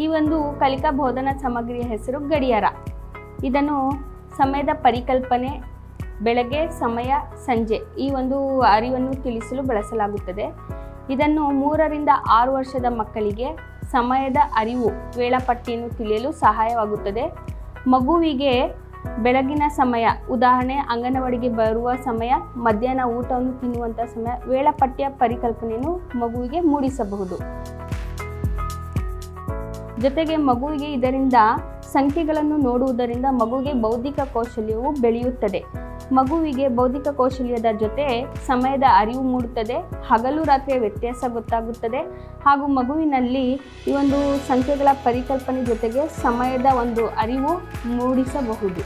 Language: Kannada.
ಈ ಒಂದು ಕಲಿಕಾ ಬೋಧನಾ ಸಾಮಗ್ರಿಯ ಹೆಸರು ಗಡಿಯಾರ. ಇದನ್ನು ಸಮಯದ ಪರಿಕಲ್ಪನೆ, ಬೆಳಗ್ಗೆ, ಸಮಯ, ಸಂಜೆ ಈ ಒಂದು ಅರಿವನ್ನು ತಿಳಿಸಲು ಬಳಸಲಾಗುತ್ತದೆ. ಇದನ್ನು 3 ರಿಂದ 6 ವರ್ಷದ ಮಕ್ಕಳಿಗೆ ಸಮಯದ ಅರಿವು, ವೇಳಾಪಟ್ಟಿಯನ್ನು ತಿಳಿಯಲು ಸಹಾಯವಾಗುತ್ತದೆ. ಮಗುವಿಗೆ ಬೆಳಗಿನ ಸಮಯ, ಉದಾಹರಣೆ ಅಂಗನವಾಡಿಗೆ ಬರುವ ಸಮಯ, ಮಧ್ಯಾಹ್ನ ಊಟವನ್ನು ತಿನ್ನುವಂಥ ಸಮಯ, ವೇಳಾಪಟ್ಟಿಯ ಪರಿಕಲ್ಪನೆಯನ್ನು ಮಗುವಿಗೆ ಮೂಡಿಸಬಹುದು. ಜೊತೆಗೆ ಮಗುವಿಗೆ ಇದರಿಂದ ಸಂಖ್ಯೆಗಳನ್ನು ನೋಡುವುದರಿಂದ ಮಗುವಿಗೆ ಬೌದ್ಧಿಕ ಕೌಶಲ್ಯವು ಬೆಳೆಯುತ್ತದೆ. ಮಗುವಿಗೆ ಬೌದ್ಧಿಕ ಕೌಶಲ್ಯದ ಜೊತೆ ಸಮಯದ ಅರಿವು ಮೂಡುತ್ತದೆ, ಹಗಲು ರಾತ್ರಿಯ ವ್ಯತ್ಯಾಸ ಗೊತ್ತಾಗುತ್ತದೆ ಹಾಗೂ ಮಗುವಿನಲ್ಲಿ ಈ ಒಂದು ಸಂಖ್ಯೆಗಳ ಪರಿಕಲ್ಪನೆ ಜೊತೆಗೆ ಸಮಯದ ಒಂದು ಅರಿವು ಮೂಡಿಸಬಹುದು.